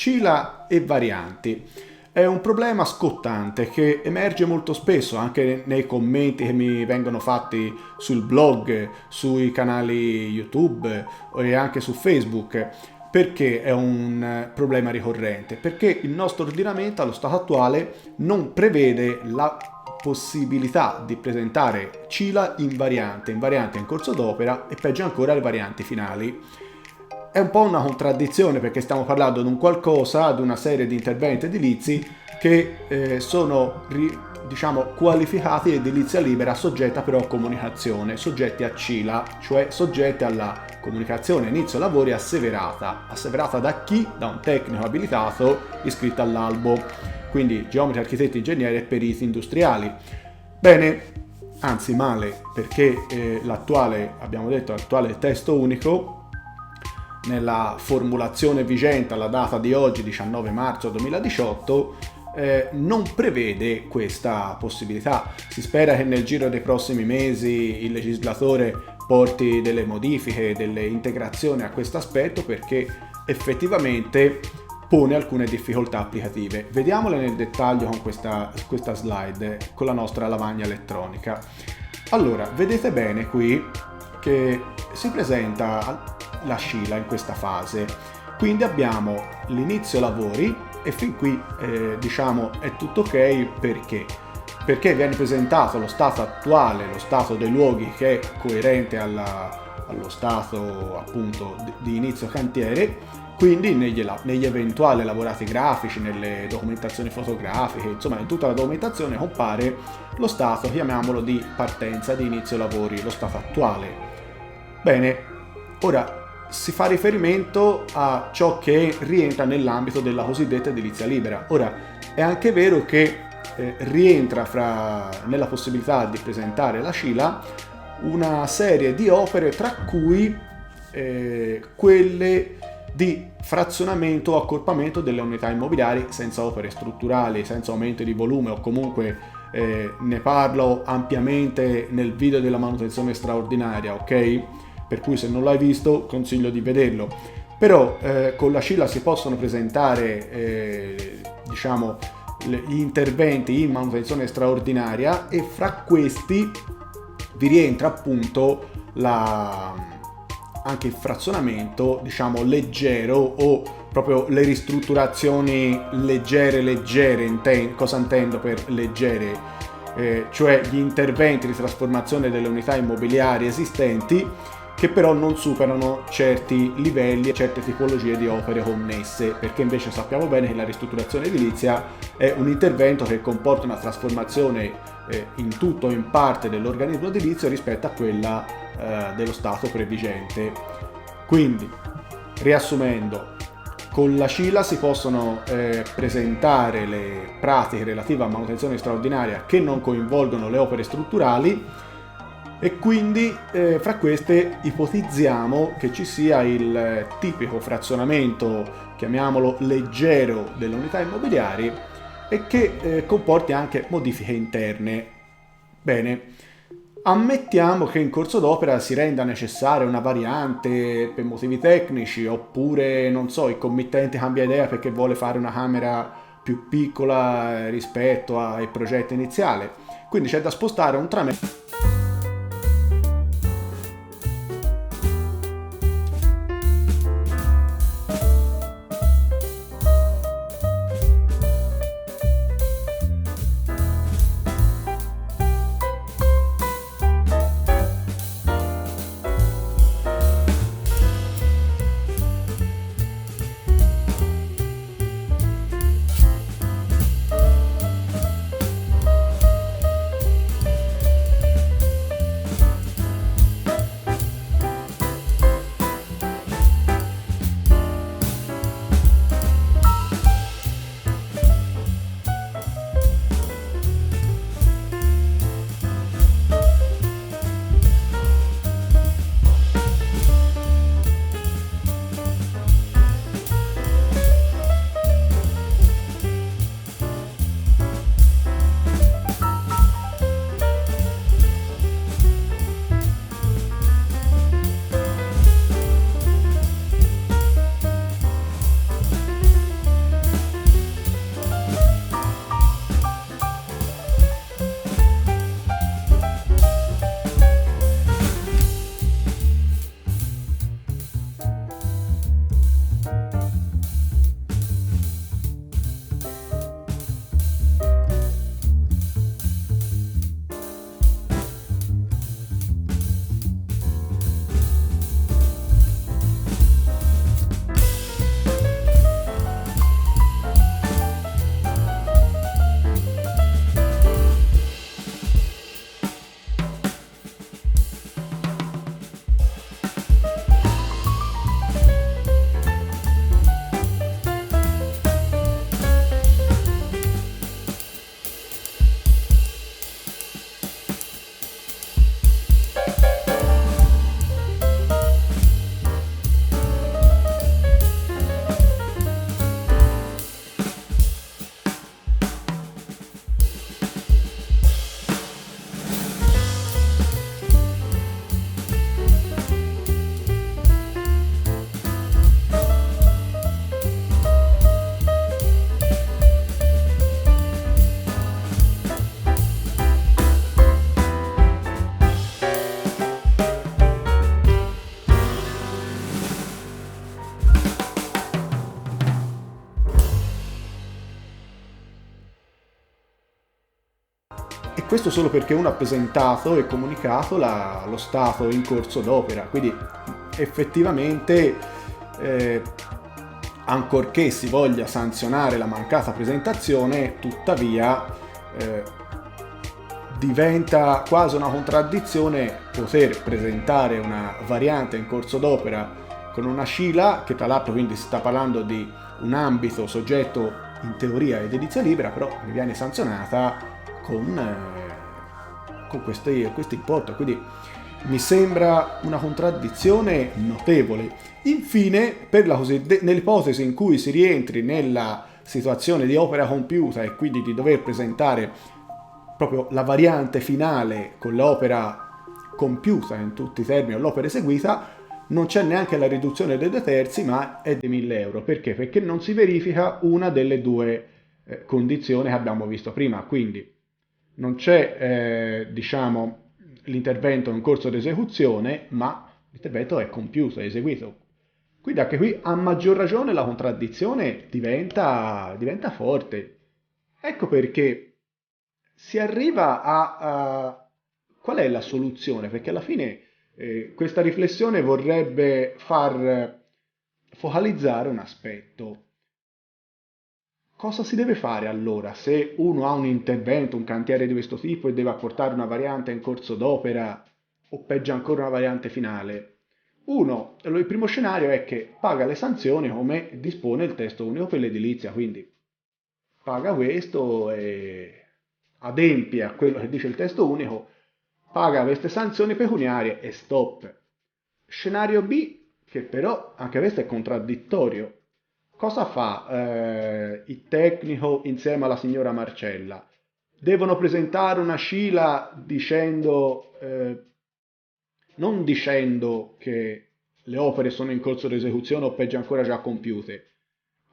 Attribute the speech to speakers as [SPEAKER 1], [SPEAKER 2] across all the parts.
[SPEAKER 1] Cila e varianti. È un problema scottante che emerge molto spesso anche nei commenti che mi vengono fatti sul blog, sui canali YouTube e anche su Facebook. Perché è un problema ricorrente? Perché il nostro ordinamento allo stato attuale non prevede la possibilità di presentare Cila in variante in corso d'opera e peggio ancora le varianti finali. È un po' una contraddizione perché stiamo parlando di un qualcosa, di una serie di interventi edilizi che sono qualificati edilizia libera soggetta però a comunicazione, soggetti a Cila, cioè soggetti alla comunicazione inizio lavori asseverata. Asseverata da chi? Da un tecnico abilitato iscritto all'albo, quindi geometri, architetti, ingegneri e periti industriali. Bene, anzi male, perché l'attuale testo unico nella formulazione vigente alla data di oggi, 19 marzo 2018, non prevede questa possibilità. Si spera che nel giro dei prossimi mesi il legislatore porti delle modifiche, delle integrazioni a questo aspetto, perché effettivamente pone alcune difficoltà applicative. Vediamole nel dettaglio con questa slide, con la nostra lavagna elettronica. Allora, vedete bene qui che si presenta la Cila in questa fase, quindi abbiamo l'inizio lavori e fin qui è tutto ok. Perché viene presentato lo stato attuale, lo stato dei luoghi che è coerente allo stato appunto di inizio cantiere, quindi negli eventuali elaborati grafici, nelle documentazioni fotografiche, insomma in tutta la documentazione compare lo stato, chiamiamolo di partenza, di inizio lavori, lo stato attuale. Bene, ora si fa riferimento a ciò che rientra nell'ambito della cosiddetta edilizia libera. Ora, è anche vero che rientra nella possibilità di presentare la Cila una serie di opere, tra cui quelle di frazionamento o accorpamento delle unità immobiliari senza opere strutturali, senza aumento di volume, o comunque ne parlo ampiamente nel video della manutenzione straordinaria, ok? Per cui se non l'hai visto consiglio di vederlo. Però con la Cila si possono presentare gli interventi in manutenzione straordinaria, e fra questi vi rientra appunto anche il frazionamento leggero, o proprio le ristrutturazioni leggere. Cosa intendo per leggere? Cioè gli interventi di trasformazione delle unità immobiliari esistenti che però non superano certi livelli e certe tipologie di opere connesse, perché invece sappiamo bene che la ristrutturazione edilizia è un intervento che comporta una trasformazione in tutto o in parte dell'organismo edilizio rispetto a quella dello stato previgente. Quindi, riassumendo, con la Cila si possono presentare le pratiche relative a manutenzione straordinaria che non coinvolgono le opere strutturali, e quindi fra queste ipotizziamo che ci sia il tipico frazionamento, chiamiamolo leggero, delle unità immobiliari, e che comporti anche modifiche interne. Bene, ammettiamo che in corso d'opera si renda necessaria una variante per motivi tecnici, oppure non so, il committente cambia idea perché vuole fare una camera più piccola rispetto al progetto iniziale, quindi c'è da spostare un tramezzo. questo solo perché uno ha presentato e comunicato lo stato in corso d'opera, quindi effettivamente ancorché si voglia sanzionare la mancata presentazione, tuttavia diventa quasi una contraddizione poter presentare una variante in corso d'opera con una SCILA, che tra l'altro quindi si sta parlando di un ambito soggetto in teoria ed edilizia libera, però viene sanzionata con questo importo, quindi mi sembra una contraddizione notevole. Infine, nell'ipotesi in cui si rientri nella situazione di opera compiuta e quindi di dover presentare proprio la variante finale con l'opera compiuta in tutti i termini o l'opera eseguita, non c'è neanche la riduzione dei 2/3, ma è di 1.000 euro. Perché? Perché non si verifica una delle due condizioni che abbiamo visto prima, quindi non c'è l'intervento in corso di esecuzione, ma l'intervento è compiuto, è eseguito. Quindi anche qui a maggior ragione la contraddizione diventa forte. Ecco perché si arriva qual è la soluzione? Perché alla fine questa riflessione vorrebbe far focalizzare un aspetto. Cosa si deve fare allora se uno ha un intervento, un cantiere di questo tipo e deve apportare una variante in corso d'opera o peggio ancora una variante finale? Il primo scenario è che paga le sanzioni come dispone il testo unico per l'edilizia, quindi paga questo e adempie a quello che dice il testo unico, paga queste sanzioni pecuniarie e stop. Scenario B, che però anche questo è contraddittorio. Cosa fa il tecnico insieme alla signora Marcella? Devono presentare una SCILA non dicendo che le opere sono in corso di esecuzione o peggio ancora già compiute,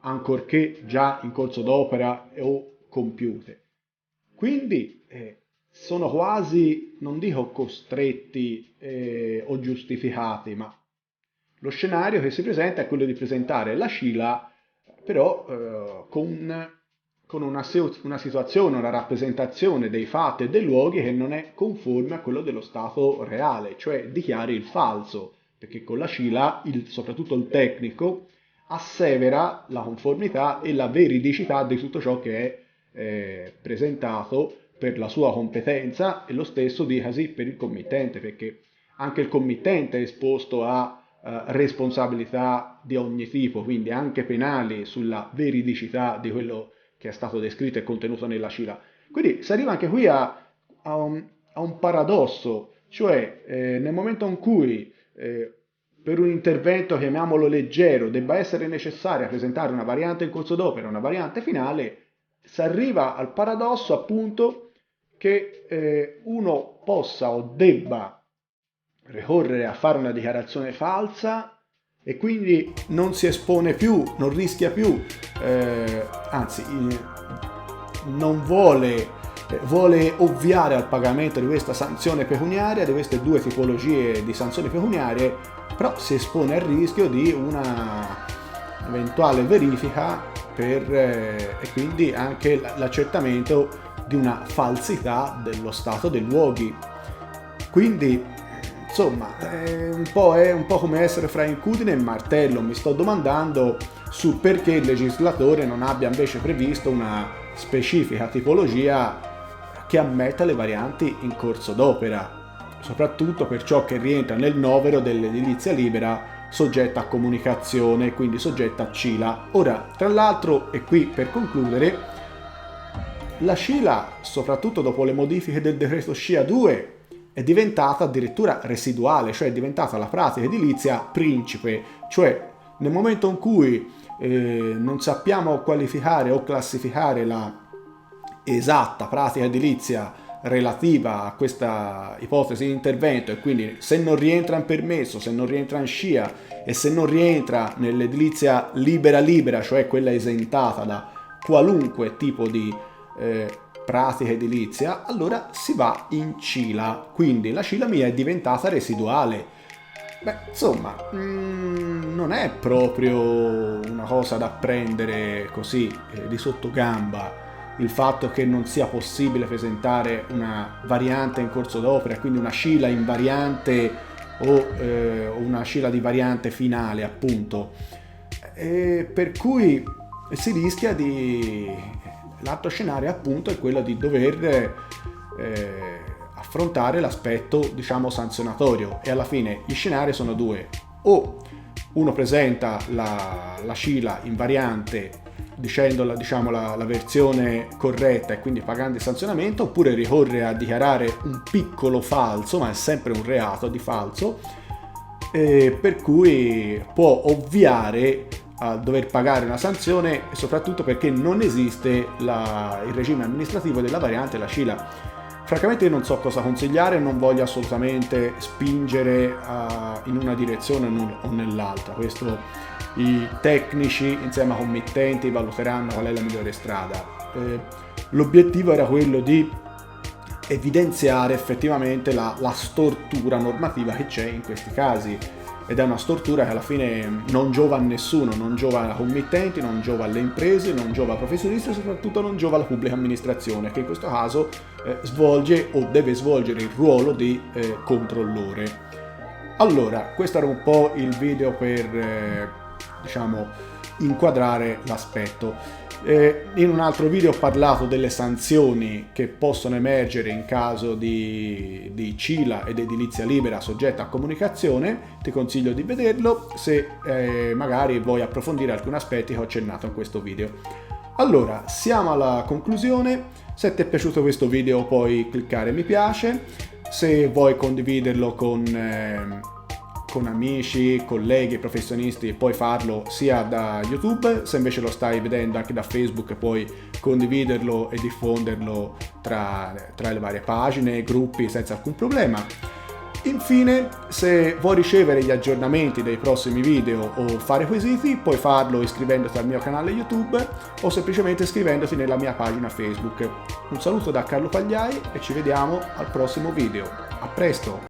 [SPEAKER 1] ancorché già in corso d'opera o compiute. Quindi sono quasi, non dico costretti o giustificati, ma lo scenario che si presenta è quello di presentare la SCILA però con una situazione, una rappresentazione dei fatti e dei luoghi che non è conforme a quello dello stato reale, cioè dichiari il falso, perché con la SCILA soprattutto il tecnico assevera la conformità e la veridicità di tutto ciò che è presentato per la sua competenza, e lo stesso dicasi per il committente, perché anche il committente è esposto a responsabilità di ogni tipo, quindi anche penali, sulla veridicità di quello che è stato descritto e contenuto nella SCILA. Quindi si arriva anche qui a un paradosso, cioè nel momento in cui per un intervento, chiamiamolo leggero, debba essere necessaria presentare una variante in corso d'opera, una variante finale, si arriva al paradosso appunto che uno possa o debba ricorrere a fare una dichiarazione falsa e quindi non si espone più, non rischia più, anzi non vuole ovviare al pagamento di questa sanzione pecuniaria, di queste due tipologie di sanzioni pecuniarie, però si espone al rischio di una eventuale verifica e quindi anche l'accertamento di una falsità dello stato dei luoghi. Quindi insomma è un po' come essere fra incudine e martello. Mi sto domandando sul perché il legislatore non abbia invece previsto una specifica tipologia che ammetta le varianti in corso d'opera, soprattutto per ciò che rientra nel novero dell'edilizia libera soggetta a comunicazione, quindi soggetta a SCILA. Ora, tra l'altro, e qui per concludere, la SCILA, soprattutto dopo le modifiche del decreto SCIA 2, è diventata addirittura residuale, cioè è diventata la pratica edilizia principe, cioè nel momento in cui non sappiamo qualificare o classificare la esatta pratica edilizia relativa a questa ipotesi di intervento, e quindi se non rientra in permesso, se non rientra in SCIA e se non rientra nell'edilizia libera, cioè quella esentata da qualunque tipo di pratica edilizia, allora si va in CILA, quindi la CILA mia è diventata residuale. Beh, insomma, non è proprio una cosa da prendere così di sottogamba. il fatto che non sia possibile presentare una variante in corso d'opera, quindi una scila invariante o una scila di variante finale, appunto, per cui si rischia di... l'altro scenario, appunto, è quello di dover affrontare l'aspetto, diciamo, sanzionatorio, e alla fine gli scenari sono due: o uno presenta la scila invariante dicendo la versione corretta e quindi pagando il sanzionamento, oppure ricorre a dichiarare un piccolo falso, ma è sempre un reato di falso, per cui può ovviare a dover pagare una sanzione, e soprattutto perché non esiste il regime amministrativo della variante, la scila. Francamente io non so cosa consigliare, non voglio assolutamente spingere in una direzione o nell'altra. Questo i tecnici insieme ai committenti valuteranno qual è la migliore strada. L'obiettivo era quello di evidenziare effettivamente la stortura normativa che c'è in questi casi, ed è una stortura che alla fine non giova a nessuno, non giova ai committenti, non giova alle imprese, non giova ai professionisti e soprattutto non giova alla pubblica amministrazione, che in questo caso svolge o deve svolgere il ruolo di controllore. Allora, questo era un po' il video per diciamo inquadrare l'aspetto. In un altro video ho parlato delle sanzioni che possono emergere in caso di CILA ed edilizia libera soggetta a comunicazione. Ti consiglio di vederlo se magari vuoi approfondire alcuni aspetti che ho accennato in questo video. Allora, siamo alla conclusione. Se ti è piaciuto questo video puoi cliccare mi piace, se vuoi condividerlo con amici, colleghi, professionisti, puoi farlo sia da YouTube, se invece lo stai vedendo anche da Facebook puoi condividerlo e diffonderlo tra le varie pagine, gruppi, senza alcun problema. Infine, se vuoi ricevere gli aggiornamenti dei prossimi video o fare quesiti, puoi farlo iscrivendoti al mio canale YouTube o semplicemente iscrivendoti nella mia pagina Facebook. Un saluto da Carlo Pagliai e ci vediamo al prossimo video. A presto!